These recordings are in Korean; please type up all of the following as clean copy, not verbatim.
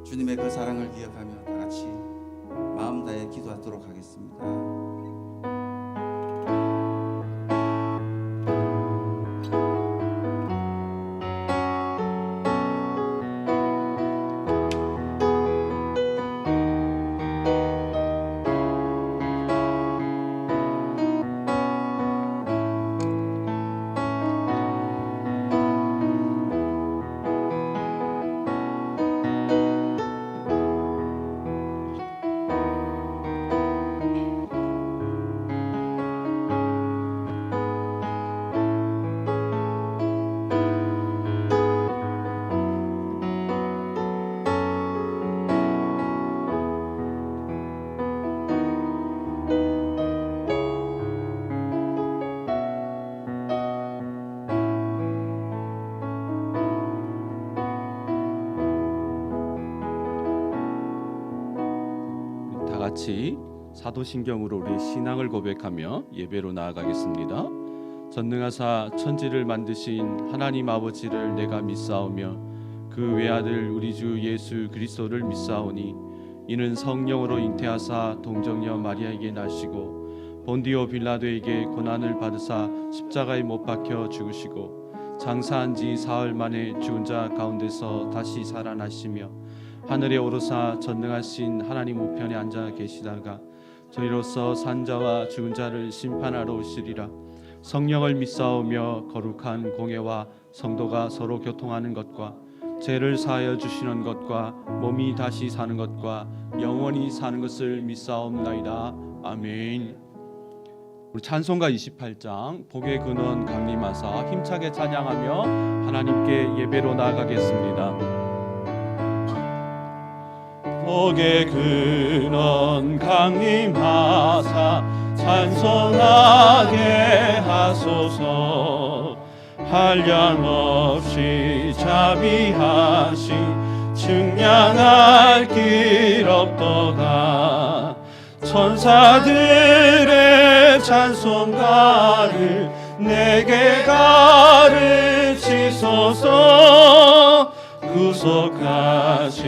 주님의 그 사랑을 기억하며 다 같이 마음 다해 기도하도록 하겠습니다. 다 같이 사도신경으로 우리 신앙을 고백하며 예배로 나아가겠습니다. 전능하사 천지를 만드신 하나님 아버지를 내가 믿사오며 그 외아들 우리 주 예수 그리스도를 믿사오니 이는 성령으로 잉태하사 동정녀 마리아에게 나시고 본디오 빌라도에게 고난을 받으사 십자가에 못 박혀 죽으시고 장사한 지 사흘 만에 죽은 자 가운데서 다시 살아나시며 하늘에 오르사 전능하신 하나님 우편에 앉아 계시다가 저희로서 산자와 죽은 자를 심판하러 오시리라. 성령을 믿사오며 거룩한 공예와 성도가 서로 교통하는 것과 죄를 사하여 주시는 것과 몸이 다시 사는 것과 영원히 사는 것을 믿사옵나이다. 아멘. 우리 찬송가 28장 복의 근원 강림하사 힘차게 찬양하며 하나님께 예배로 나아가겠습니다. 복의 근원 강림하사 찬송하게 하소서. 한량없이 자비하신 측량할 길 없도다. 천사들의 찬송가를 내게 가르치소서. 구속하신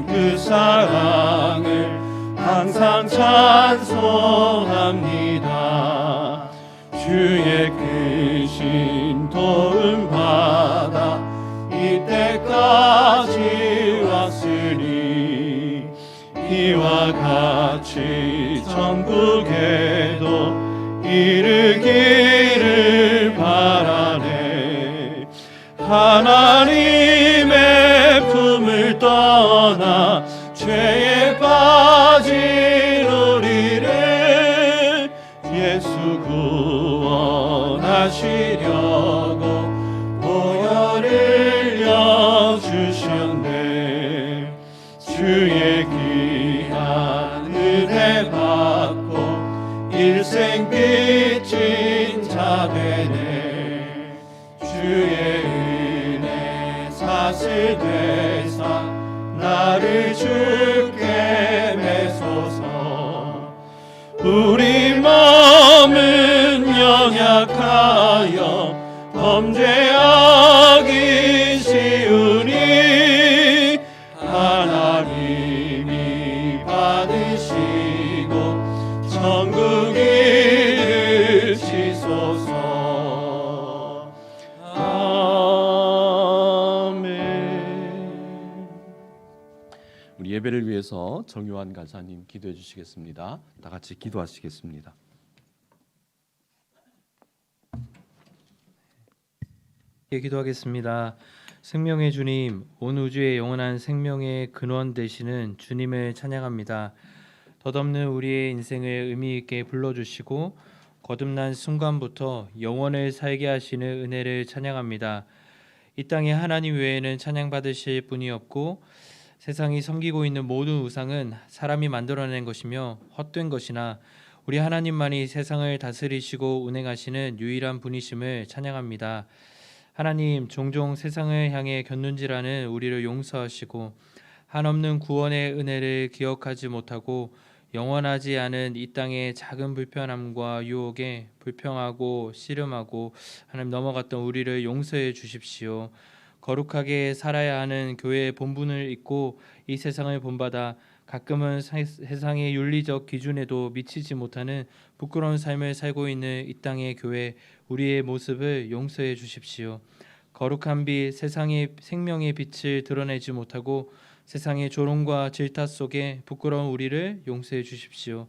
그 사랑을 항상 찬송합니다. 주의 크신 도움 받아 이때까지 왔으니 이와 같이 천국에도 이르기를 바라네. 하나님의 품을 떠나 죄에 빠진 우리를 예수 구원하시려고 보혈을 흘려주셨네. 주의 귀한 은혜 받고 일생 빚진 자 되네. 주의 은혜 사슬 되사 나를 주께 매소서. 우리 마음은 연약하여 범죄하기 쉬우니 하나님이 받으시고 천국 이르시소서. 아멘. 우리 예배를 위해서 정요한 간사님 기도해 주시겠습니다. 다 같이 기도하시겠습니다. 기도하겠습니다. 생명의 주님, 온 우주의 영원한 생명의 근원 되시는 주님을 찬양합니다. 덧없는 우리의 인생을 의미 있게 불러주시고 거듭난 순간부터 영원을 살게 하시는 은혜를 찬양합니다. 이 땅에 하나님 외에는 찬양받으실 분이 없고 세상이 섬기고 있는 모든 우상은 사람이 만들어낸 것이며 헛된 것이나 우리 하나님만이 세상을 다스리시고 운행하시는 유일한 분이심을 찬양합니다. 하나님, 종종 세상을 향해 곁눈질하는 우리를 용서하시고 한없는 구원의 은혜를 기억하지 못하고 영원하지 않은 이 땅의 작은 불편함과 유혹에 불평하고 씨름하고 하나님 넘어갔던 우리를 용서해 주십시오. 거룩하게 살아야 하는 교회의 본분을 잊고 이 세상을 본받아 가끔은 세상의 윤리적 기준에도 미치지 못하는 부끄러운 삶을 살고 있는 이 땅의 교회, 우리의 모습을 용서해 주십시오. 거룩한 빛, 세상의 생명의 빛을 드러내지 못하고 세상의 조롱과 질타 속에 부끄러운 우리를 용서해 주십시오.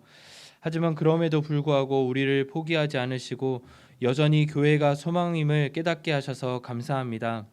하지만 그럼에도 불구하고 우리를 포기하지 않으시고 여전히 교회가 소망임을 깨닫게 하셔서 감사합니다.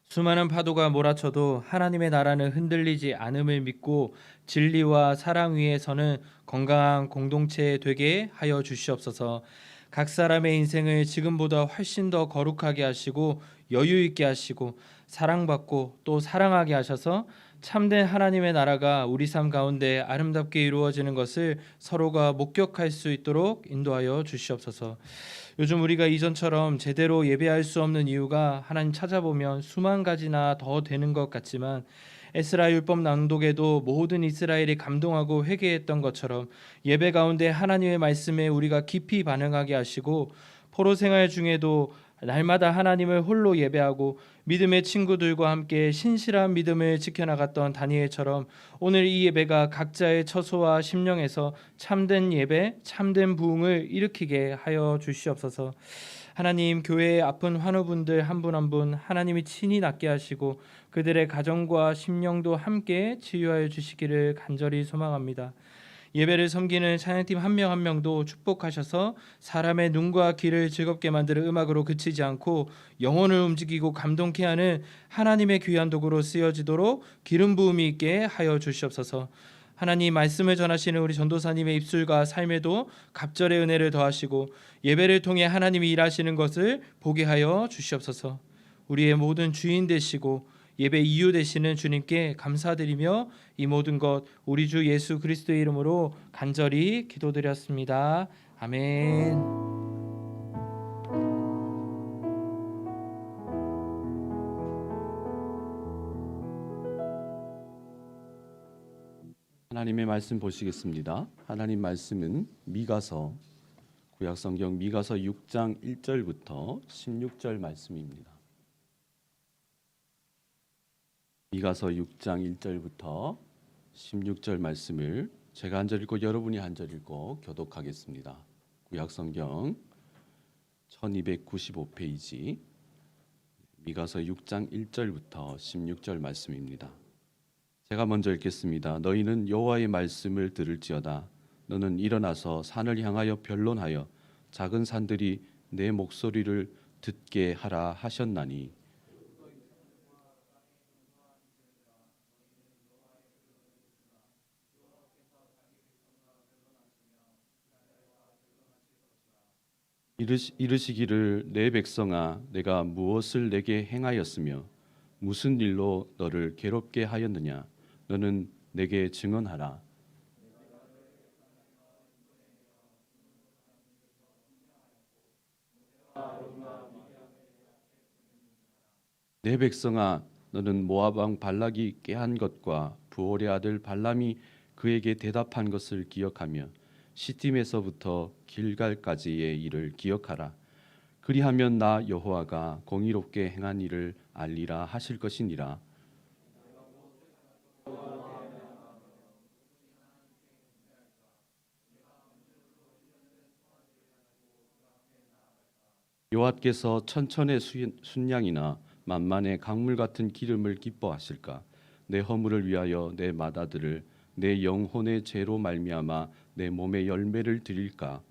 수많은 파도가 몰아쳐도 하나님의 나라는 흔들리지 않음을 믿고 진리와 사랑 위에 서는 건강한 공동체 되게 하여 주시옵소서. 각 사람의 인생을 지금보다 훨씬 더 거룩하게 하시고 여유 있게 하시고 사랑받고 또 사랑하게 하셔서 참된 하나님의 나라가 우리 삶 가운데 아름답게 이루어지는 것을 서로가 목격할 수 있도록 인도하여 주시옵소서. 요즘 우리가 이전처럼 제대로 예배할 수 없는 이유가 하나님 찾아보면 수만 가지나 더 되는 것 같지만 에스라 율법 낭독에도 모든 이스라엘이 감동하고 회개했던 것처럼 예배 가운데 하나님의 말씀에 우리가 깊이 반응하게 하시고 포로 생활 중에도 날마다 하나님을 홀로 예배하고 믿음의 친구들과 함께 신실한 믿음을 지켜나갔던 다니엘처럼 오늘 이 예배가 각자의 처소와 심령에서 참된 예배, 참된 부흥을 일으키게 하여 주시옵소서. 하나님, 교회의 아픈 환우분들 한 분 한 분 하나님이 친히 낫게 하시고 그들의 가정과 심령도 함께 치유하여 주시기를 간절히 소망합니다. 예배를 섬기는 찬양팀 한 명 한 명도 축복하셔서 사람의 눈과 귀를 즐겁게 만드는 음악으로 그치지 않고 영혼을 움직이고 감동케 하는 하나님의 귀한 도구로 쓰여지도록 기름 부음이 있게 하여 주시옵소서. 하나님 말씀을 전하시는 우리 전도사님의 입술과 삶에도 갑절의 은혜를 더하시고 예배를 통해 하나님이 일하시는 것을 보게 하여 주시옵소서. 우리의 모든 주인 되시고 예배 이유 되시는 주님께 감사드리며 이 모든 것 우리 주 예수 그리스도의 이름으로 간절히 기도드렸습니다. 아멘. 하나님의 말씀 보시겠습니다. 하나님 말씀은 미가서 구약성경 미가서 6장 1절부터 16절 말씀입니다. 미가서 6장 1절부터 16절 말씀을 제가 한 절 읽고 여러분이 한 절 읽고 교독하겠습니다. 구약성경 1295페이지 미가서 6장 1절부터 16절 말씀입니다. 제가 먼저 읽겠습니다. 너희는 여호와의 말씀을 들을지어다. 너는 일어나서 산을 향하여 변론하여 작은 산들이 내 목소리를 듣게 하라 하셨나니 이르시기를 내 백성아 내가 무엇을 내게 행하였으며 무슨 일로 너를 괴롭게 하였느냐 너는 내게 증언하라. 내 백성아 너는 모압 왕 발락이 꾀한 것과 부올의 아들 발람이 그에게 대답한 것을 기억하며 시팀에서부터 길갈까지의 일을 기억하라. 그리하면 나 여호와가 공의롭게 행한 일을 알리라 하실 것이니라. 여호와께서 천천의 순양이나 만만의 강물 같은 기름을 기뻐하실까? 내 허물을 위하여 내 맏아들을 내 영혼의 죄로 말미암아 내 몸의 열매를 드릴까?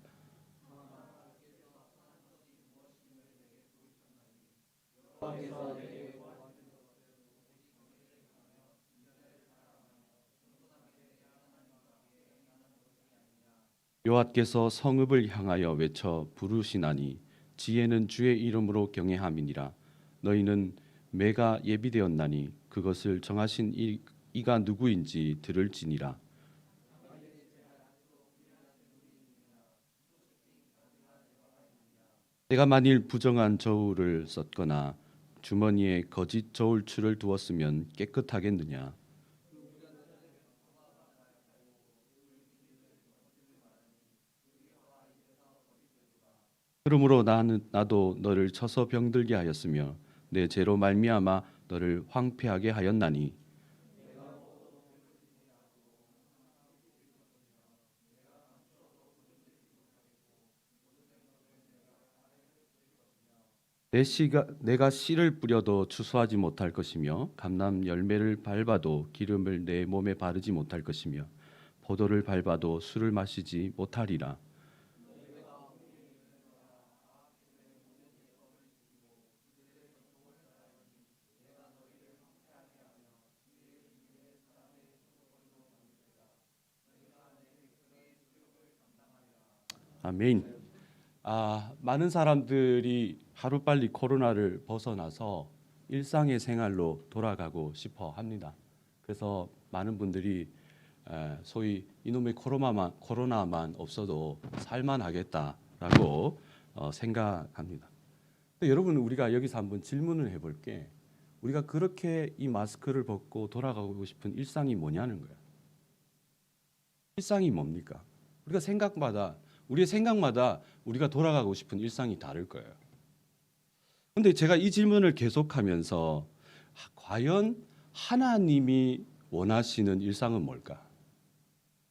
여호와께서 성읍을 향하여 외쳐 부르시나니 지혜는 주의 이름으로 경외함이니라. 너희는 매가 예비되었나니 그것을 정하신 이가 누구인지 들을지니라. 내가 만일 부정한 저울을 썼거나 주머니에 거짓 저울추를 두었으면 깨끗하겠느냐? 그러므로 나도 너를 쳐서 병들게 하였으며 내 죄로 말미암아 너를 황폐하게 하였나니 내가 씨를 뿌려도 추수하지 못할 것이며 감람 열매를 밟아도 기름을 내 몸에 바르지 못할 것이며 포도를 밟아도 술을 마시지 못하리라. 아멘. 많은 사람들이 하루빨리 코로나를 벗어나서 일상의 생활로 돌아가고 싶어 합니다. 그래서 많은 분들이 소위 이놈의 코로나만 없어도 살만하겠다라고 생각합니다. 근데 여러분, 우리가 여기서 한번 질문을 해볼게. 우리가 그렇게 이 마스크를 벗고 돌아가고 싶은 일상이 뭐냐는 거야. 일상이 뭡니까? 우리의 생각마다 우리가 돌아가고 싶은 일상이 다를 거예요. 근데 제가 이 질문을 계속하면서 과연 하나님이 원하시는 일상은 뭘까?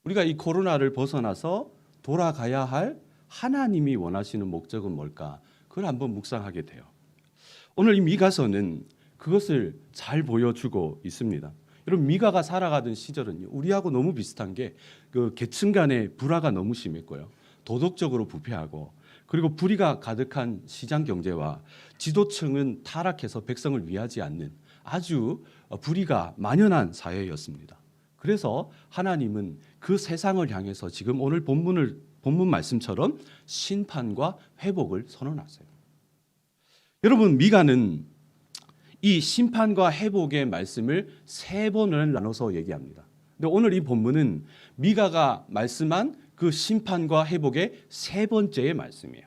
우리가 이 코로나를 벗어나서 돌아가야 할 하나님이 원하시는 목적은 뭘까? 그걸 한번 묵상하게 돼요. 오늘 이 미가서는 그것을 잘 보여주고 있습니다. 여러분, 미가가 살아가던 시절은요, 우리하고 너무 비슷한 게 그 계층 간의 불화가 너무 심했고요. 도덕적으로 부패하고, 그리고 불의가 가득한 시장 경제와 지도층은 타락해서 백성을 위하지 않는 아주 불의가 만연한 사회였습니다. 그래서 하나님은 그 세상을 향해서 지금 오늘 본문 말씀처럼 심판과 회복을 선언하세요. 여러분, 미가는 이 심판과 회복의 말씀을 3번을 나눠서 얘기합니다. 근데 오늘 이 본문은 미가가 말씀한 그 심판과 회복의 3번째의 말씀이에요.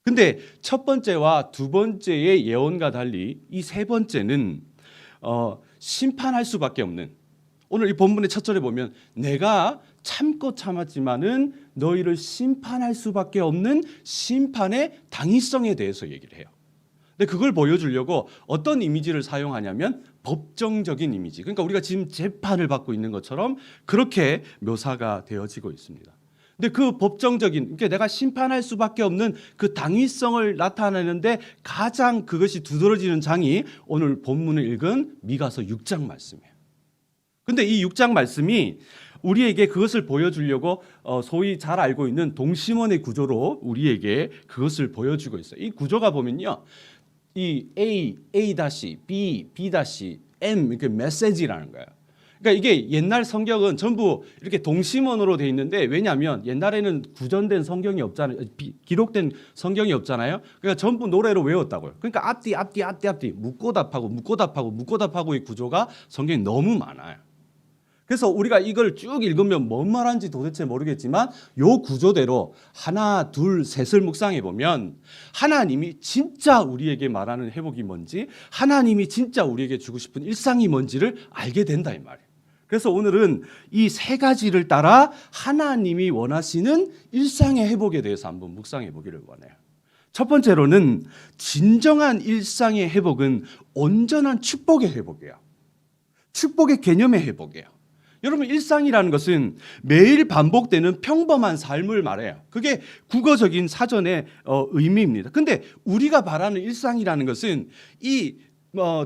근데 첫 번째와 두 번째의 예언과 달리 이 3번째는 심판할 수밖에 없는, 오늘 이 본문의 첫 절에 보면 내가 참고 참았지만은 너희를 심판할 수밖에 없는 심판의 당위성에 대해서 얘기를 해요. 근데 그걸 보여주려고 어떤 이미지를 사용하냐면 법정적인 이미지. 그러니까 우리가 지금 재판을 받고 있는 것처럼 그렇게 묘사가 되어지고 있습니다. 근데 그 법정적인, 그러니까 내가 심판할 수밖에 없는 그 당위성을 나타내는데 가장 그것이 두드러지는 장이 오늘 본문을 읽은 미가서 6장 말씀이에요. 근데 이 6장 말씀이 우리에게 그것을 보여주려고 소위 잘 알고 있는 동심원의 구조로 우리에게 그것을 보여주고 있어요. 이 구조가 보면요, 이 A, B, M 이렇게 메시지라는 거예요. 그러니까 이게 옛날 성경은 전부 이렇게 동심원으로 돼 있는데, 왜냐하면 옛날에는 구전된 성경이 없잖아요. 기록된 성경이 없잖아요. 그러니까 전부 노래로 외웠다고요. 그러니까 앞뒤 묻고 답하고의 구조가 성경에 너무 많아요. 그래서 우리가 이걸 쭉 읽으면 뭔 말인지 도대체 모르겠지만 요 구조대로 하나, 둘, 셋을 묵상해 보면 하나님이 진짜 우리에게 말하는 회복이 뭔지, 하나님이 진짜 우리에게 주고 싶은 일상이 뭔지를 알게 된다 이 말이에요. 그래서 오늘은 이 3가지를 따라 하나님이 원하시는 일상의 회복에 대해서 한번 묵상해 보기를 원해요. 첫 번째로는 진정한 일상의 회복은 온전한 축복의 회복이에요. 축복의 개념의 회복이에요. 여러분, 일상이라는 것은 매일 반복되는 평범한 삶을 말해요. 그게 국어적인 사전의 의미입니다. 근데 우리가 바라는 일상이라는 것은 이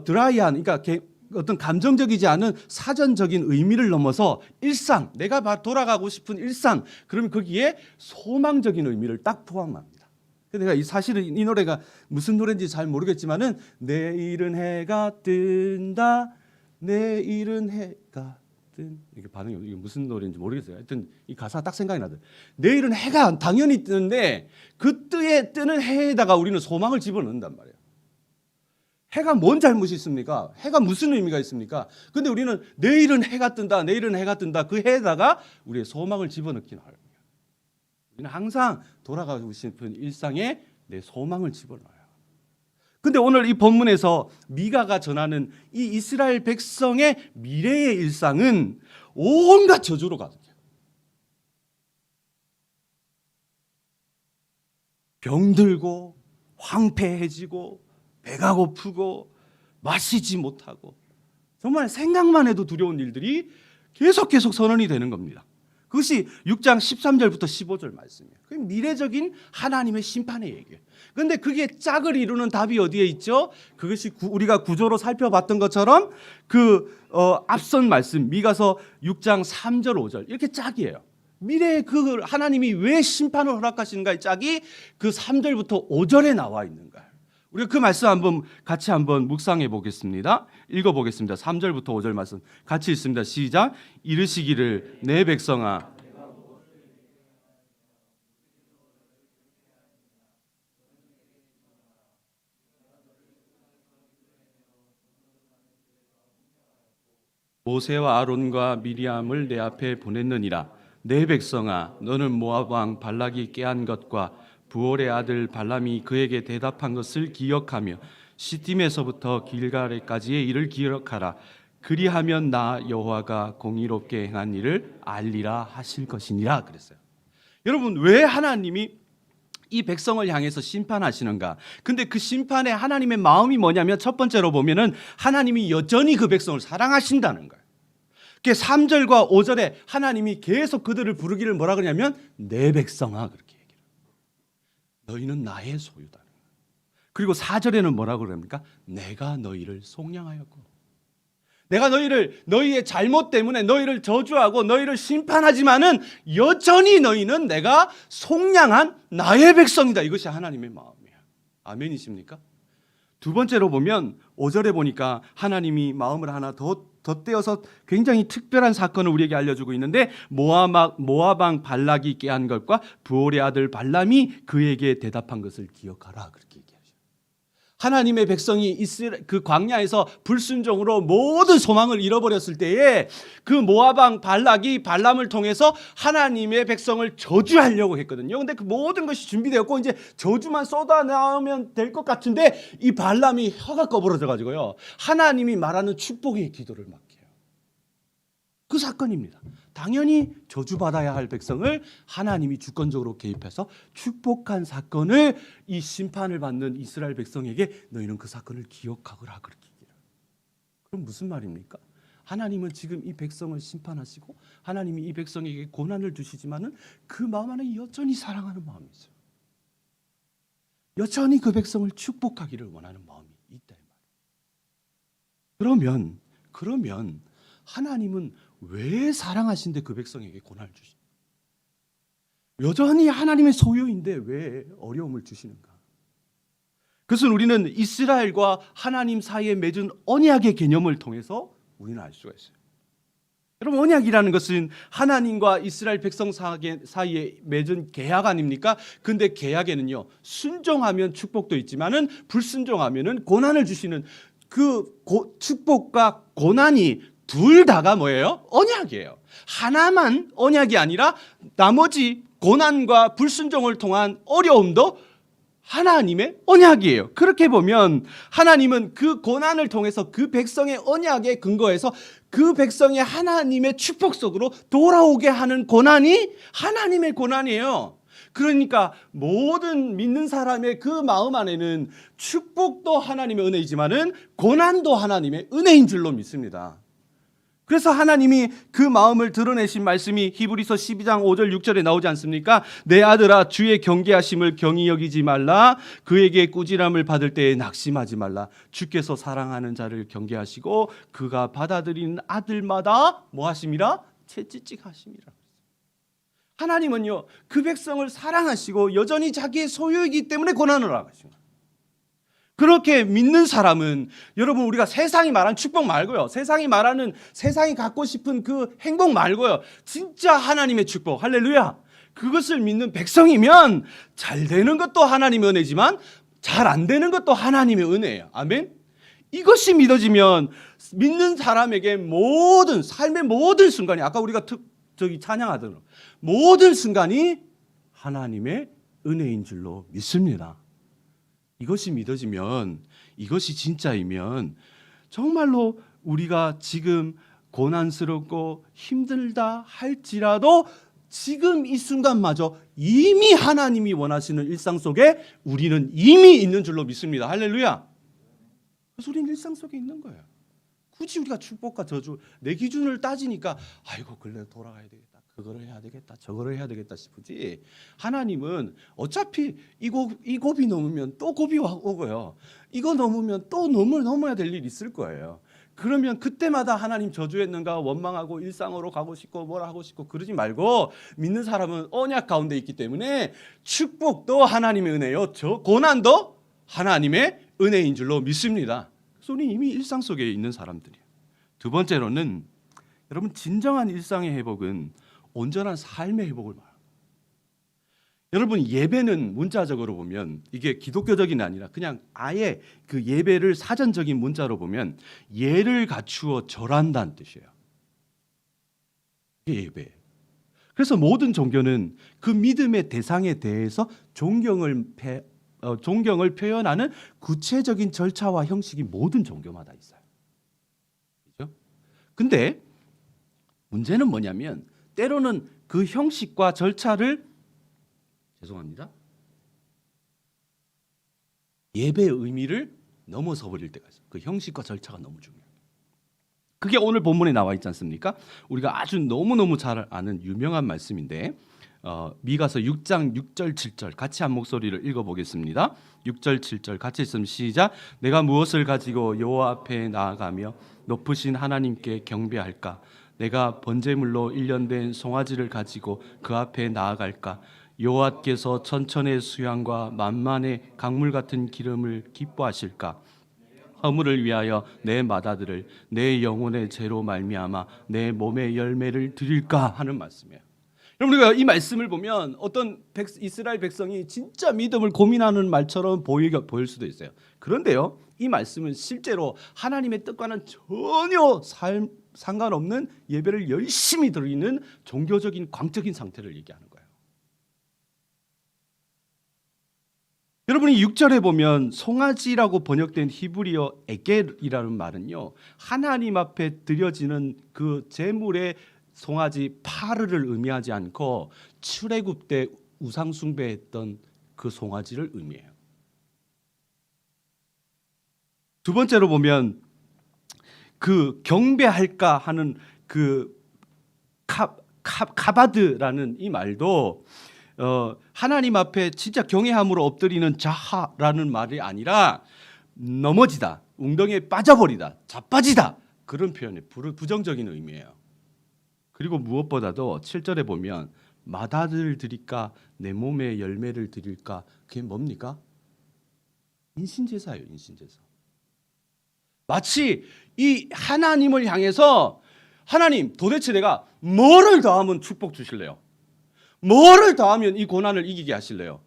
드라이한, 그러니까 어떤 감정적이지 않은 사전적인 의미를 넘어서 일상, 내가 돌아가고 싶은 일상, 그러면 거기에 소망적인 의미를 딱 포함합니다. 내가 사실은 이 노래가 무슨 노래인지 잘 모르겠지만은 내일은 해가 뜬다, 내일은 해가 이게 반응이 이게 무슨 노래인지 모르겠어요. 하여튼 이 가사 딱 생각이 나더라고요. 내일은 해가 당연히 뜨는데 그 뜨는 해에다가 우리는 소망을 집어넣는단 말이에요. 해가 뭔 잘못이 있습니까? 해가 무슨 의미가 있습니까? 근데 우리는 내일은 해가 뜬다, 내일은 해가 뜬다, 그 해에다가 우리의 소망을 집어넣기는 하는 거예요. 우리는 항상 돌아가고 싶은 일상에 내 소망을 집어넣어요. 근데 오늘 이 본문에서 미가가 전하는 이 이스라엘 백성의 미래의 일상은 온갖 저주로 가득해요. 병들고 황폐해지고 배가 고프고 마시지 못하고 정말 생각만 해도 두려운 일들이 계속 선언이 되는 겁니다. 그것이 6장 13절부터 15절 말씀이에요. 그 미래적인 하나님의 심판의 얘기예요. 그런데 그게 짝을 이루는 답이 어디에 있죠? 그것이 우리가 구조로 살펴봤던 것처럼 앞선 말씀 미가서 6장 3절 5절 이렇게 짝이에요. 미래에 그 하나님이 왜 심판을 허락하시는가의 짝이 그 3절부터 5절에 나와 있는 거예요. 우리가 그 말씀 같이 한번 묵상해 보겠습니다. 읽어 보겠습니다. 3절부터 5절 말씀 같이 읽습니다. 시작. 이르시기를 내 백성아 모세와 아론과 미리암을 내 앞에 보냈느니라. 내 백성아 너는 모압 왕 발락이 깨한 것과 부올의 아들 발람이 그에게 대답한 것을 기억하며 시딤에서부터 길갈에까지의 일을 기억하라. 그리하면 나 여호와가 공의롭게 행한 일을 알리라 하실 것이니라 그랬어요. 여러분 왜 하나님이 이 백성을 향해서 심판하시는가? 근데 그 심판에 하나님의 마음이 뭐냐면 첫 번째로 보면은 하나님이 여전히 그 백성을 사랑하신다는 거예요. 3절과 5절에 하나님이 계속 그들을 부르기를 뭐라 그러냐면 내 백성아 그렇게 얘기해요. 너희는 나의 소유다. 그리고 4절에는 뭐라고 그럽니까? 내가 너희를 속량하였고 내가 너희의 잘못 때문에 너희를 저주하고 너희를 심판하지만은 여전히 너희는 내가 속량한 나의 백성이다. 이것이 하나님의 마음이에요. 아멘이십니까? 두 번째로 보면 5절에 보니까 하나님이 마음을 하나 더 덧대어서 굉장히 특별한 사건을 우리에게 알려주고 있는데 모압 왕 발락이 깨한 것과 부올의 아들 발람이 그에게 대답한 것을 기억하라 그렇게 얘기하죠. 하나님의 백성이 그 광야에서 불순종으로 모든 소망을 잃어버렸을 때에 그 모압 왕 발락이 발람을 통해서 하나님의 백성을 저주하려고 했거든요. 근데 그 모든 것이 준비되었고 이제 저주만 쏟아 나오면 될 것 같은데 이 발람이 혀가 꺼부러져 가지고요. 하나님이 말하는 축복의 기도를 막혀요. 그 사건입니다. 당연히 저주받아야 할 백성을 하나님이 주권적으로 개입해서 축복한 사건을 이 심판을 받는 이스라엘 백성에게 너희는 그 사건을 기억하거라 그렇게 얘기해요. 그럼 무슨 말입니까? 하나님은 지금 이 백성을 심판하시고 하나님이 이 백성에게 고난을 주시지만은 그 마음 안에 여전히 사랑하는 마음이 있어요. 여전히 그 백성을 축복하기를 원하는 마음이 있다 이 말이에요. 그러면 하나님은 왜 사랑하신데 그 백성에게 고난을 주시는가? 여전히 하나님의 소유인데 왜 어려움을 주시는가? 그것은 우리는 이스라엘과 하나님 사이에 맺은 언약의 개념을 통해서 우리는 알 수가 있어요. 여러분 언약이라는 것은 하나님과 이스라엘 백성 사이에 맺은 계약 아닙니까? 근데 계약에는요 순종하면 축복도 있지만은 불순종하면은 고난을 주시는 그 축복과 고난이 둘 다가 뭐예요? 언약이에요. 하나만 언약이 아니라 나머지 고난과 불순종을 통한 어려움도 하나님의 언약이에요. 그렇게 보면 하나님은 그 고난을 통해서 그 백성의 언약에 근거해서 그 백성이 하나님의 축복 속으로 돌아오게 하는 고난이 하나님의 고난이에요. 그러니까 모든 믿는 사람의 그 마음 안에는 축복도 하나님의 은혜이지만은 고난도 하나님의 은혜인 줄로 믿습니다. 그래서 하나님이 그 마음을 드러내신 말씀이 히브리서 12장 5절 6절에 나오지 않습니까? 내 아들아 주의 경계하심을 경히 여기지 말라. 그에게 꾸지람을 받을 때에 낙심하지 말라. 주께서 사랑하는 자를 경계하시고 그가 받아들이는 아들마다 뭐 하심이라? 채찍찍 하심이라. 하나님은요 그 백성을 사랑하시고 여전히 자기의 소유이기 때문에 고난을 하십니다. 그렇게 믿는 사람은 여러분 우리가 세상이 말하는 축복 말고요. 세상이 갖고 싶은 그 행복 말고요. 진짜 하나님의 축복 할렐루야. 그것을 믿는 백성이면 잘 되는 것도 하나님의 은혜지만 잘 안 되는 것도 하나님의 은혜예요. 아멘. 이것이 믿어지면 믿는 사람에게 모든 삶의 모든 순간이 아까 우리가 찬양하던 모든 순간이 하나님의 은혜인 줄로 믿습니다. 이것이 믿어지면 이것이 진짜이면 정말로 우리가 지금 고난스럽고 힘들다 할지라도 지금 이 순간마저 이미 하나님이 원하시는 일상 속에 우리는 이미 있는 줄로 믿습니다. 할렐루야. 그 소리는 일상 속에 있는 거예요. 굳이 우리가 축복과 저주 내 기준을 따지니까 아이고 그래 돌아가야 되겠다, 그거를 해야 되겠다, 저거를 해야 되겠다 싶으지, 하나님은 어차피 이 고비 넘으면 또 고비 오고요, 이거 넘으면 또 넘어야 될 일이 있을 거예요. 그러면 그때마다 하나님 저주했는가 원망하고 일상으로 가고 싶고 뭘 하고 싶고 그러지 말고, 믿는 사람은 언약 가운데 있기 때문에 축복도 하나님의 은혜요, 저 고난도 하나님의 은혜인 줄로 믿습니다. 우리 이미 일상 속에 있는 사람들이에요. 두 번째로는 여러분, 진정한 일상의 회복은 온전한 삶의 회복을 말합니다. 여러분, 예배는 문자적으로 보면 이게 기독교적인 아니라 그냥 아예 그 예배를 사전적인 문자로 보면 예를 갖추어 절한다는 뜻이에요. 이게 예배예요. 그래서 모든 종교는 그 믿음의 대상에 대해서 존경을 표현하는 구체적인 절차와 형식이 모든 종교마다 있어요. 그렇죠? 근데 문제는 뭐냐면 때로는 그 형식과 절차를 예배의 의미를 넘어서 버릴 때가 있어요. 그 형식과 절차가 너무 중요해요. 그게 오늘 본문에 나와 있지 않습니까? 우리가 아주 너무너무 잘 아는 유명한 말씀인데 미가서 6장 6절 7절 같이 한 목소리를 읽어보겠습니다. 6절 7절 같이 있으면 시작. 내가 무엇을 가지고 여호와 앞에 나아가며 높으신 하나님께 경배할까? 내가 번제물로 일련된 송아지를 가지고 그 앞에 나아갈까? 여호와께서 천천의 수양과 만만의 강물 같은 기름을 기뻐하실까? 허물을 위하여 내 맏아들을 내 영혼의 죄로 말미암아 내 몸의 열매를 드릴까 하는 말씀이에요. 여러분, 우리가 이 말씀을 보면 어떤 이스라엘 백성이 진짜 믿음을 고민하는 말처럼 보일 수도 있어요. 그런데요, 이 말씀은 실제로 하나님의 뜻과는 전혀 상관없는 예배를 열심히 드리는 종교적인 광적인 상태를 얘기하는 거예요. 여러분이 6절에 보면 송아지라고 번역된 히브리어 에겔이라는 말은요, 하나님 앞에 드려지는 그 제물의 송아지 파르를 의미하지 않고 출애굽 때 우상 숭배했던 그 송아지를 의미해요. 두 번째로 보면 그 경배할까 하는 그 카바드라는 이 말도 하나님 앞에 진짜 경외함으로 엎드리는 자하라는 말이 아니라 넘어지다, 웅덩이에 빠져버리다, 자빠지다, 그런 표현의 부정적인 의미예요. 그리고 무엇보다도 7절에 보면 맏아들을 드릴까 내 몸의 열매를 드릴까, 그게 뭡니까? 인신제사예요. 인신제사. 마치 이 하나님을 향해서 하나님, 도대체 내가 뭐를 더하면 축복 주실래요? 뭐를 더하면 이 고난을 이기게 하실래요?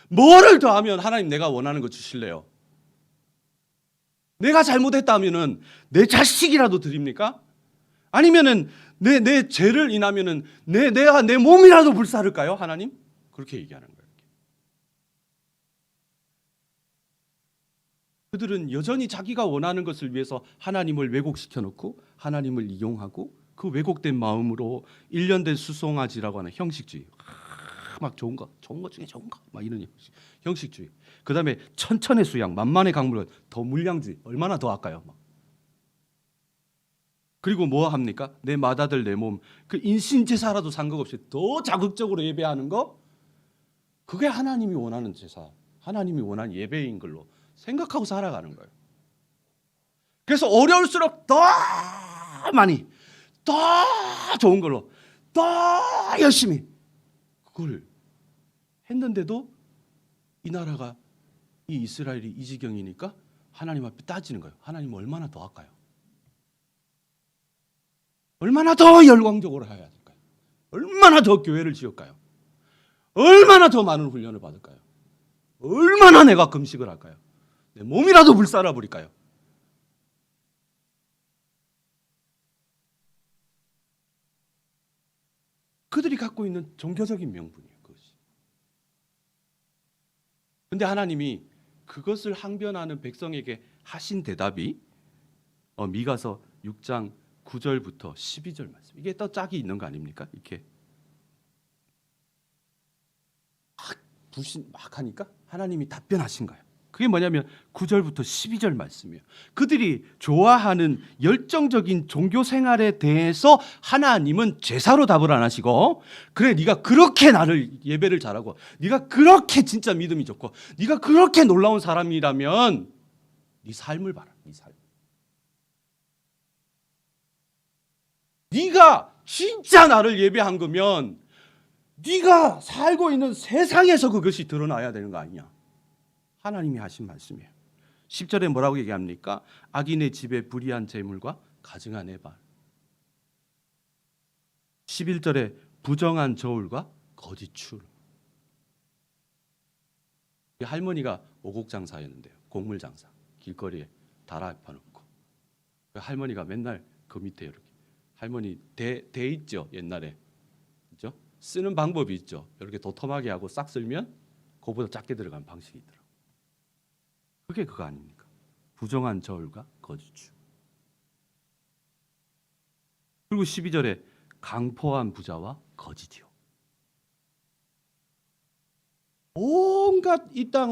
뭐를 더하면 하나님 내가 원하는 거 주실래요? 내가 잘못했다면은 내 자식이라도 드립니까? 아니면은 내 죄를 인하면은 내가 내 몸이라도 불사를까요, 하나님? 그렇게 얘기하는 거예요. 그들은 여전히 자기가 원하는 것을 위해서 하나님을 왜곡시켜 놓고 하나님을 이용하고 그 왜곡된 마음으로 일련된 수송아지라고 하는 형식주의, 막 좋은 것 중에 좋은 거, 막 이런 형식주의. 그 다음에 천천의 수양, 만만의 강물, 더 물량주의, 얼마나 더 할까요? 그리고 뭐 합니까? 내 맏아들 내 몸, 그 인신제사라도 상관없이 더 자극적으로 예배하는 거, 그게 하나님이 원하는 제사, 하나님이 원하는 예배인 걸로 생각하고 살아가는 거예요. 그래서 어려울수록 더 많이, 더 좋은 걸로, 더 열심히 그걸 했는데도 이 나라가, 이 이스라엘이 이 지경이니까 하나님 앞에 따지는 거예요. 하나님 얼마나 더 할까요? 얼마나 더 열광적으로 해야 될까요? 얼마나 더 교회를 지을까요? 얼마나 더 많은 훈련을 받을까요? 얼마나 내가 금식을 할까요? 내 몸이라도 불살아 버릴까요? 그들이 갖고 있는 종교적인 명분이에요, 그것이. 근데 하나님이 그것을 항변하는 백성에게 하신 대답이 미가서 6장 9절부터 12절 말씀. 이게 또 짝이 있는 거 아닙니까? 이렇게 막 하니까 하나님이 답변하신 거예요. 그게 뭐냐면 9절부터 12절 말씀이에요. 그들이 좋아하는 열정적인 종교 생활에 대해서 하나님은 제사로 답을 안 하시고, 그래 네가 그렇게 나를 예배를 잘하고 네가 그렇게 진짜 믿음이 좋고 네가 그렇게 놀라운 사람이라면 네 삶을 봐라. 네 삶. 네가 진짜 나를 예배한 거면 네가 살고 있는 세상에서 그것이 드러나야 되는 거 아니냐. 하나님이 하신 말씀이에요. 10절에 뭐라고 얘기합니까? 악인의 집에 불의한 재물과 가증한 애발. 11절에 부정한 저울과 거짓 출. 할머니가 오곡 장사였는데요. 곡물 장사. 길거리에 달아놓고 할머니가 맨날 그 밑에 이렇게 할머니 대 있죠. 옛날에 그죠? 쓰는 방법이 있죠. 이렇게 도톰하게 하고 싹 쓸면 그보다 작게 들어가는 방식이 있더라고요. 그게 그거 아닙니까? 부정한 저울과 거짓주. 그리고 12절에 강포한 부자와 거짓이요. 온갖 이 땅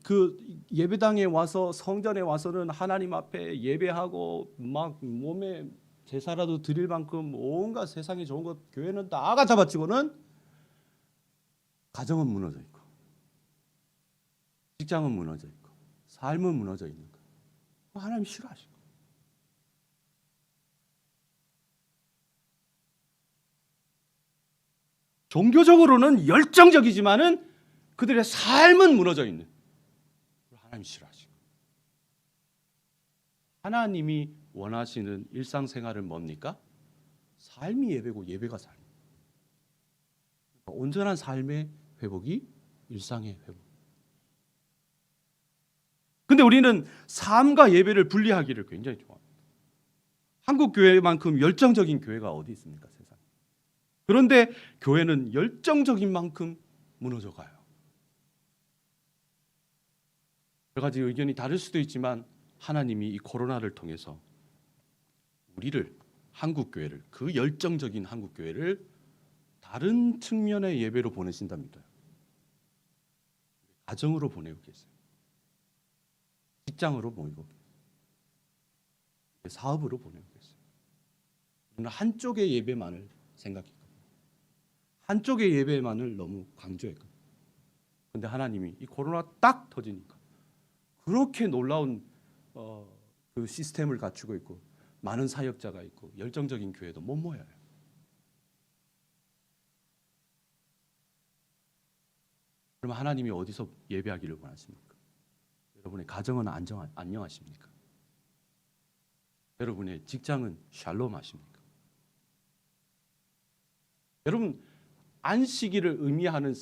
그 예배당에 와서 성전에 와서는 하나님 앞에 예배하고 막 몸에 제사라도 드릴 만큼 온갖 세상에 좋은 것 교회는 다 잡아치고는 가정은 무너져 있고 직장은 무너져 있고 삶은 무너져 있는 거예요. 하나님 싫어하시고. 종교적으로는 열정적이지만은 그들의 삶은 무너져 있는. 하나님 싫어하시고. 하나님이 원하시는 일상생활은 뭡니까? 삶이 예배고 예배가 삶. 온전한 삶의 회복이 일상의 회복. 근데 우리는 삶과 예배를 분리하기를 굉장히 좋아합니다. 한국 교회만큼 열정적인 교회가 어디 있습니까, 세상에? 그런데 교회는 열정적인 만큼 무너져 가요. 여러 가지 의견이 다를 수도 있지만 하나님이 이 코로나를 통해서 우리를 한국 교회를 그 열정적인 한국 교회를 다른 측면의 예배로 보내신답니다. 가정으로 보내고 계세요. 직장으로 보내고 계세요. 사업으로 보내고 계세요. 우리는 한쪽의 예배만을 생각했거든요. 한쪽의 예배만을 너무 강조했거든요. 그런데 하나님이 이 코로나 딱 터지니까 그렇게 놀라운 그 시스템을 갖추고 있고 많은 사역자가 있고 열정적인 교회도 못 모여요. 그러면 하나님이 어디서 예배하기를 원하십니까? 여러분의 가정은 안녕하십니까? 여러분의 직장은 샬롬하십니까? 여러분 안식일을 의미하는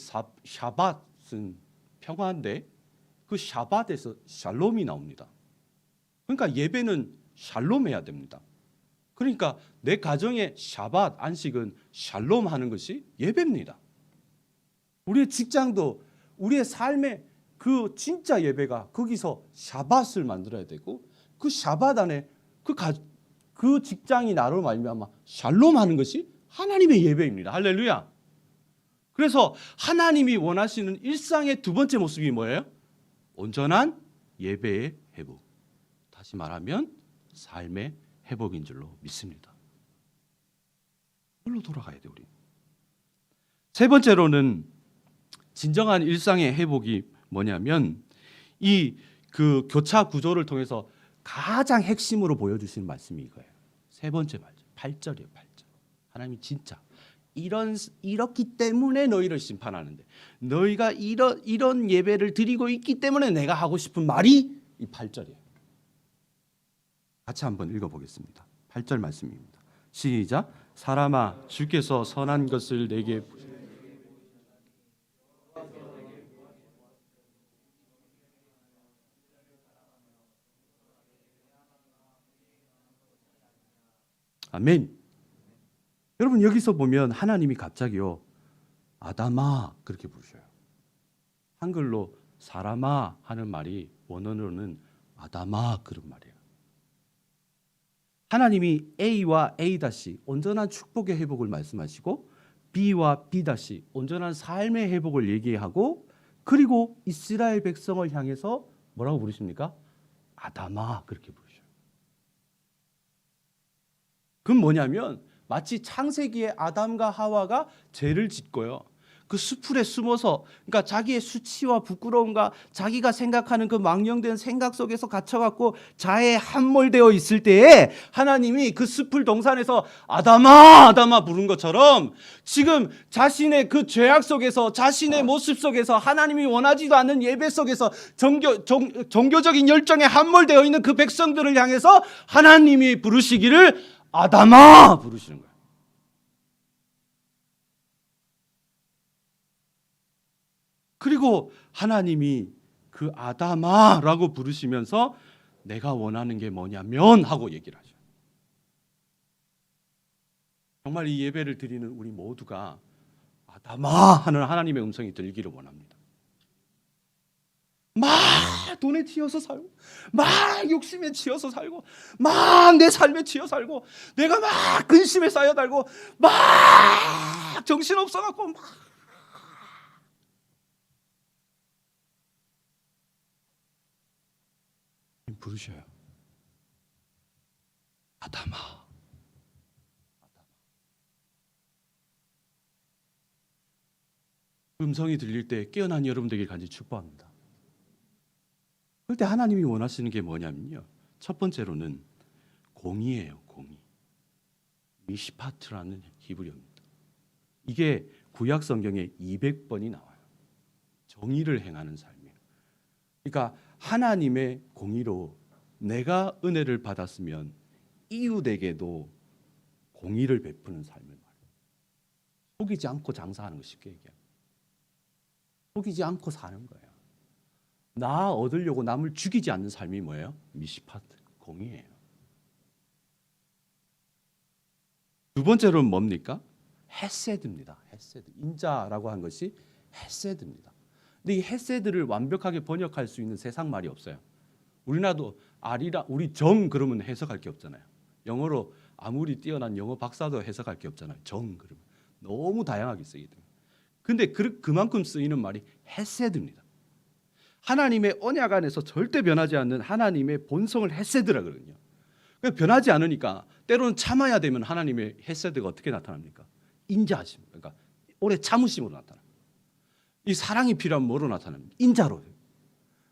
샤밧은 평화인데 그 샤밧에서 샬롬이 나옵니다. 그러니까 예배는 샬롬해야 됩니다. 그러니까 내 가정의 샤밧 안식은 샬롬하는 것이 예배입니다. 우리의 직장도 우리의 삶의 그 진짜 예배가 거기서 샤밧을 만들어야 되고 그 샤밧 안에 그 직장이 나로 말미암아 샬롬하는 것이 하나님의 예배입니다. 할렐루야. 그래서 하나님이 원하시는 일상의 두 번째 모습이 뭐예요? 온전한 예배의 회복. 다시 말하면 삶의 회복인 줄로 믿습니다. 그걸로 돌아가야 돼 우리. 세 번째로는 진정한 일상의 회복이 뭐냐면 이 그 교차 구조를 통해서 가장 핵심으로 보여주시는 말씀이 이거예요. 세 번째 말씀, 8절이에요. 8절. 하나님이 진짜 이렇기 때문에 너희를 심판하는데 너희가 이런 예배를 드리고 있기 때문에 내가 하고 싶은 말이 이 8절이에요. 같이 한번 읽어보겠습니다. 8절 말씀입니다. 시작. 사람아 주께서 선한 것을 내게 아멘. 여러분 여기서 보면 하나님이 갑자기요 아담아 그렇게 부르셔요. 한글로 사람아 하는 말이 원어로는 아담아 그런 말이에요. 하나님이 A와 A 다시 온전한 축복의 회복을 말씀하시고 B와 B 다시 온전한 삶의 회복을 얘기하고 그리고 이스라엘 백성을 향해서 뭐라고 부르십니까? 아담아, 그렇게 부르셔요. 그건 뭐냐면 마치 창세기에 아담과 하와가 죄를 짓고요, 그 수풀에 숨어서, 그러니까 자기의 수치와 부끄러움과 자기가 생각하는 그 망령된 생각 속에서 갇혀갖고 자에 함몰되어 있을 때에 하나님이 그 수풀 동산에서 아담아 아담아 부른 것처럼, 지금 자신의 그 죄악 속에서, 자신의 모습 속에서, 하나님이 원하지도 않는 예배 속에서 종교적인 열정에 함몰되어 있는 그 백성들을 향해서 하나님이 부르시기를 아담아 부르시는 거예요. 그리고 하나님이 그 아담아라고 부르시면서 내가 원하는 게 뭐냐면 하고 얘기를 하죠. 정말 이 예배를 드리는 우리 모두가 아담아 하는 하나님의 음성이 들리기를 원합니다. 막 돈에 치여서 살고, 막 욕심에 치여서 살고, 막 내 삶에 치여 살고, 내가 막 근심에 쌓여 달고, 막 정신없어 갖고 막 부르셔요. 아담아. 음성이 들릴 때 깨어난 여러분 되길 간절히 축복합니다. 그럴 때 하나님이 원하시는 게 뭐냐면요, 첫 번째로는 공의예요. 공의. 미시파트라는 히브리어입니다. 이게 구약 성경에 200번이 나와요. 정의를 행하는 삶이에요. 그러니까 하나님의 공의로 내가 은혜를 받았으면 이웃에게도 공의를 베푸는 삶을 말해요. 속이지 않고 장사하는 거, 쉽게 얘기하면 속이지 않고 사는 거예요. 나 얻으려고 남을 죽이지 않는 삶이 뭐예요? 미시파트, 공의예요. 두 번째로는 뭡니까? 헤세드입니다. 헤세드. 인자라고 한 것이 헤세드입니다. 근데 이 헤세드를 완벽하게 번역할 수 있는 세상 말이 없어요. 우리나라도 아리라, 우리 정 그러면 해석할 게 없잖아요. 영어로 아무리 뛰어난 영어 박사도 해석할 게 없잖아요. 정 그러면 너무 다양하게 쓰기 때문에. 근데 그만큼 쓰이는 말이 헤세드입니다. 하나님의 언약 안에서 절대 변하지 않는 하나님의 본성을 헤세드라 그러거든요. 변하지 않으니까 때로는 참아야 되면 하나님의 헤세드가 어떻게 나타납니까? 인자하심, 그러니까 오래 참으심으로 나타납니다. 이 사랑이 필요하면 뭐로 나타납니까? 인자로.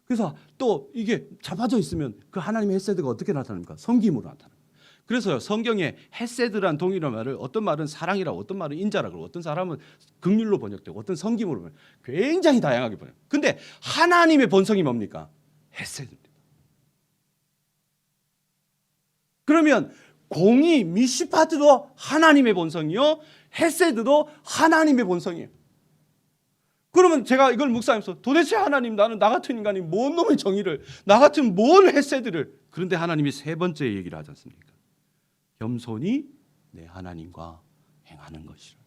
그래서 또 이게 잡아져 있으면 그 하나님의 헤세드가 어떻게 나타납니까? 섬김으로 나타납니다. 그래서 성경에 헤세드란 동일한 말을, 어떤 말은 사랑이라고, 어떤 말은 인자라고 그러고, 어떤 사람은 긍휼로 번역되고, 어떤 섬김으로 번역, 굉장히 다양하게 번역. 근데 하나님의 본성이 뭡니까? 헤세드입니다. 그러면 공의, 미시파트도 하나님의 본성이요, 헤세드도 하나님의 본성이에요. 그러면 제가 이걸 묵상하면서 도대체 하나님, 나는 나 같은 인간이 뭔 놈의 정의를, 나 같은 뭔 헤세드를, 그런데 하나님이 세 번째 얘기를 하지 않습니까? 겸손히 내 하나님과 행하는 것이라.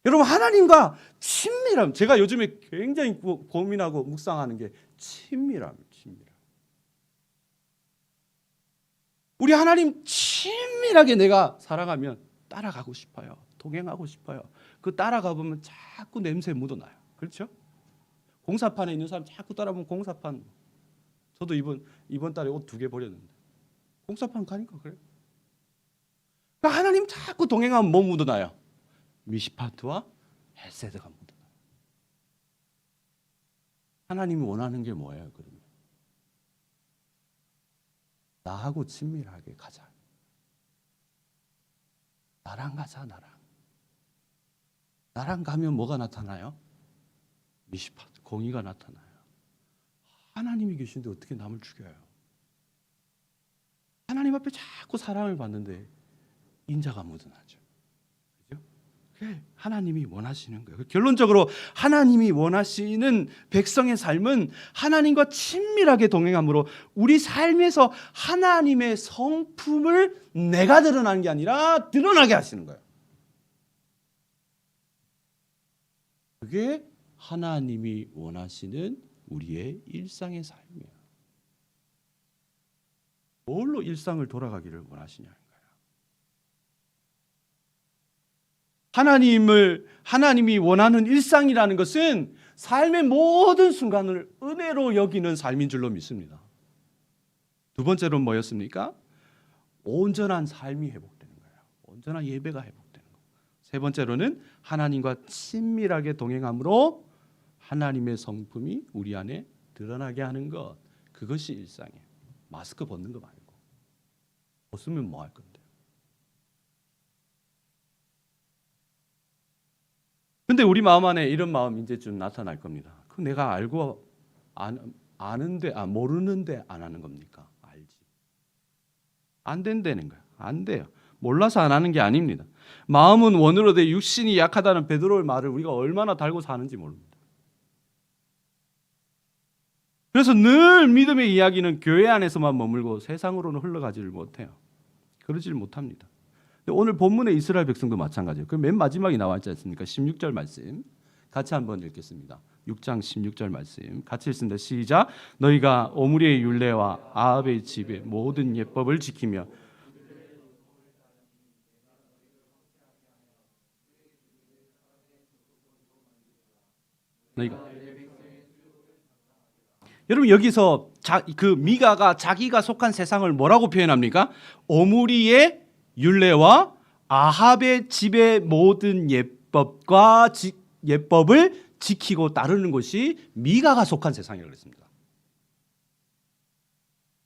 여러분, 하나님과 친밀함, 제가 요즘에 굉장히 고민하고 묵상하는 게 친밀함이에요. 친밀함. 우리 하나님 친밀하게 내가 살아가면 따라가고 싶어요. 동행하고 싶어요. 그 따라가 보면 자꾸 냄새 묻어나요. 그렇죠? 공사판에 있는 사람 자꾸 따라보면 공사판. 저도 이번 달에 옷 2개 버렸는데 공사판 가니까 그래요. 그러니까 하나님 자꾸 동행하면 뭐 묻어나요? 미시파트와 헤세드가 묻어나요. 하나님이 원하는 게 뭐예요? 그러면 나하고 친밀하게 가자. 나랑 가자. 나랑 가면 뭐가 나타나요? 미시파트, 공의가 나타나요. 하나님이 계신데 어떻게 남을 죽여요? 하나님 앞에 자꾸 사랑을 받는데 인자가 묻어나죠. 그죠? 그게 하나님이 원하시는 거예요. 결론적으로 하나님이 원하시는 백성의 삶은 하나님과 친밀하게 동행함으로 우리 삶에서 하나님의 성품을 내가 드러나는 게 아니라 드러나게 하시는 거예요. 그게 하나님이 원하시는 우리의 일상의 삶이에요. 뭘로 일상을 돌아가기를 원하시냐는 거예요. 하나님이 원하는 일상이라는 것은 삶의 모든 순간을 은혜로 여기는 삶인 줄로 믿습니다. 두 번째로는 뭐였습니까? 온전한 삶이 회복되는 거예요. 온전한 예배가 회복되는 거예요. 세 번째로는 하나님과 친밀하게 동행함으로 하나님의 성품이 우리 안에 드러나게 하는 것. 그것이 일상이에요. 마스크 벗는 거 말고. 벗으면 뭐 할 건데. 근데 우리 마음 안에 이런 마음 이제 좀 나타날 겁니다. 그 내가 알고 아는데 모르는데 안 하는 겁니까? 알지. 안 된다는 거야. 안 돼요. 몰라서 안 하는 게 아닙니다. 마음은 원으로 돼 육신이 약하다는 베드로의 말을 우리가 얼마나 달고 사는지 모릅니다. 그래서 늘 믿음의 이야기는 교회 안에서만 머물고 세상으로는 흘러가지를 못해요. 그러지를 못합니다. 오늘 본문의 이스라엘 백성도 마찬가지예요. 그 맨 마지막에 나와 있지 않습니까? 16절 말씀 같이 한번 읽겠습니다. 6장 16절 말씀 같이 읽습니다. 시작. 너희가 오므리의 율례와 아합의 집의 모든 예법을 지키며 너희가 여러분 여기서 그 미가가 자기가 속한 세상을 뭐라고 표현합니까? 오므리의 율례와 아합의 집의 모든 예법과 예법을 지키고 따르는 것이 미가가 속한 세상이라고 했습니다.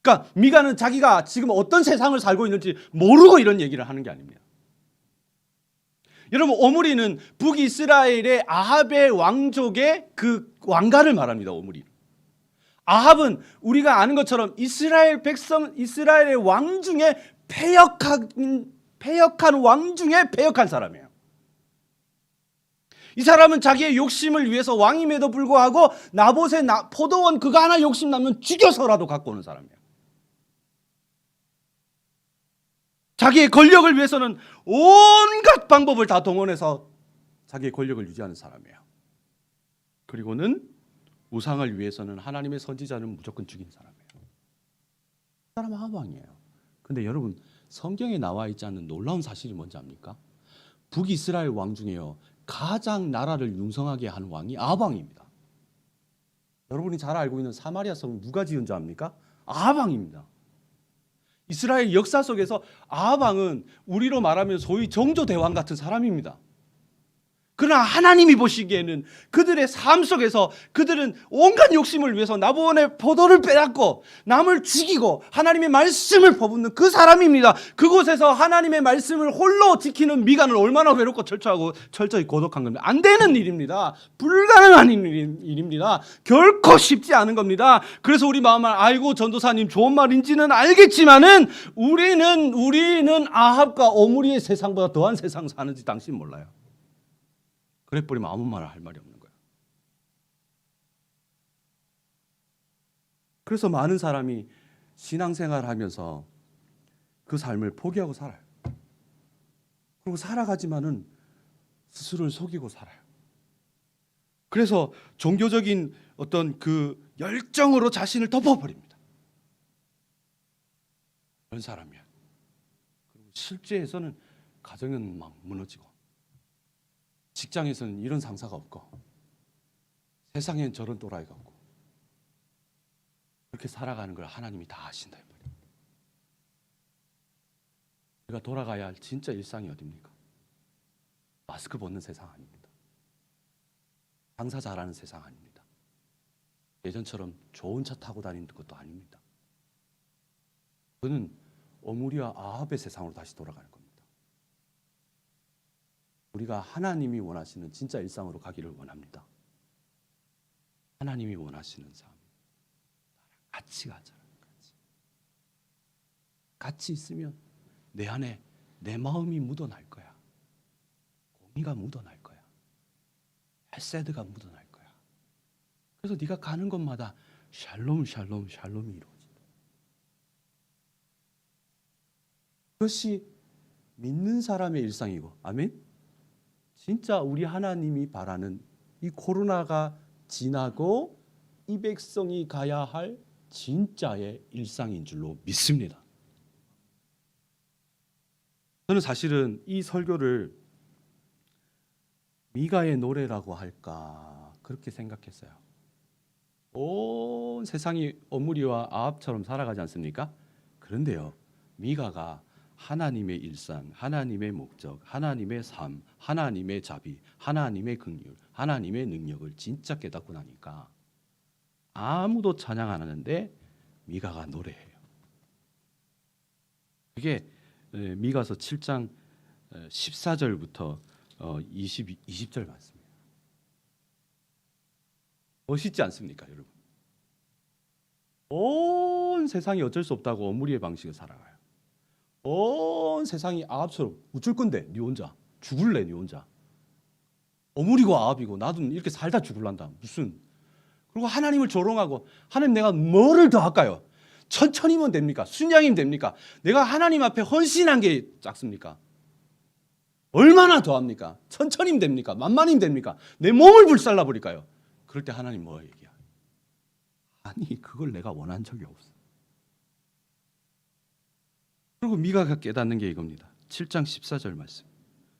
그러니까 미가는 자기가 지금 어떤 세상을 살고 있는지 모르고 이런 얘기를 하는 게 아닙니다. 여러분 오므리는 북이스라엘의 아합의 왕족의 그 왕가를 말합니다. 오므리. 아합은 우리가 아는 것처럼 이스라엘 백성, 이스라엘의 왕 중에 패역한 왕 중에 패역한 사람이에요. 이 사람은 자기의 욕심을 위해서 왕임에도 불구하고 나봇의 포도원 그거 하나 욕심 나면 죽여서라도 갖고 오는 사람이에요. 자기의 권력을 위해서는 온갖 방법을 다 동원해서 자기의 권력을 유지하는 사람이에요. 그리고는 우상을 위해서는 하나님의 선지자는 무조건 죽인 사람이에요. 그 사람은 아합왕이에요. 근데 여러분 성경에 나와 있지 않는 놀라운 사실이 뭔지 압니까? 북이스라엘 왕 중에요 가장 나라를 융성하게 하는 왕이 아합왕입니다. 여러분이 잘 알고 있는 사마리아 성 누가 지은 줄 압니까? 아합왕입니다. 이스라엘 역사 속에서 아합왕은 우리로 말하면 소위 정조대왕 같은 사람입니다. 그러나 하나님이 보시기에는 그들의 삶 속에서 그들은 온갖 욕심을 위해서 나봇의 포도를 빼앗고 남을 죽이고 하나님의 말씀을 퍼붓는 그 사람입니다. 그곳에서 하나님의 말씀을 홀로 지키는 미가는 얼마나 외롭고 철저히 고독한 겁니다. 안 되는 일입니다. 불가능한 일입니다. 결코 쉽지 않은 겁니다. 그래서 우리 마음을 아이고 전도사님 좋은 말인지는 알겠지만은 우리는 아합과 오므리의 세상보다 더한 세상 사는지 당신 몰라요. 그래 버리면 아무 말 할 말이 없는 거예요. 그래서 많은 사람이 신앙생활을 하면서 그 삶을 포기하고 살아요. 그리고 살아가지만은 스스로를 속이고 살아요. 그래서 종교적인 어떤 그 열정으로 자신을 덮어버립니다. 그런 사람이야. 그리고 실제에서는 가정은 막 무너지고 직장에서는 이런 상사가 없고 세상엔 저런 또라이가 없고 그렇게 살아가는 걸 하나님이 다 아신다 이 말이에요. 우리가 돌아가야 할 진짜 일상이 어딥니까? 마스크 벗는 세상 아닙니다. 장사 잘하는 세상 아닙니다. 예전처럼 좋은 차 타고 다니는 것도 아닙니다. 그는 오므리와 아합의 세상으로 다시 돌아가는 겁니다. 우리가 하나님이 원하시는 진짜 일상으로 가기를 원합니다. 하나님이 원하시는 삶. 같이 가자는 거지. 같이 있으면 내 안에 내 마음이 묻어날 거야. 공의가 묻어날 거야. 헤세드가 묻어날 거야. 그래서 네가 가는 곳마다 샬롬 샬롬 샬롬이 이루어진다. 그것이 믿는 사람의 일상이고 아멘. 진짜 우리 하나님이 바라는 이 코로나가 지나고 이 백성이 가야 할 진짜의 일상인 줄로 믿습니다. 저는 사실은 이 설교를 미가의 노래라고 할까 그렇게 생각했어요. 온 세상이 오므리와 아합처럼 살아가지 않습니까? 그런데요, 미가가 하나님의 일상, 하나님의 목적, 하나님의 삶, 하나님의 자비, 하나님의 긍휼, 하나님의 능력을 진짜 깨닫고 나니까 아무도 찬양 안 하는데 미가가 노래해요. 그게 미가서 7장 14절부터 20절 말씀입니다. 멋있지 않습니까, 여러분? 온 세상이 어쩔 수 없다고 오므리의 방식을 살아가요. 온 세상이 아합처럼 어쩔 건데 니 혼자 죽을래, 니 혼자 오므리고 아합이고 나도 이렇게 살다 죽을란다 무슨. 그리고 하나님을 조롱하고 하나님 내가 뭐를 더 할까요? 천천히면 됩니까? 순양이면 됩니까? 내가 하나님 앞에 헌신한 게 작습니까? 얼마나 더 합니까? 천천히면 됩니까? 만만히면 됩니까? 내 몸을 불살라 버릴까요? 그럴 때 하나님 뭐 얘기야? 아니 그걸 내가 원한 적이 없어. 그리고 미가가 깨닫는 게 이겁니다. 7장 14절 말씀.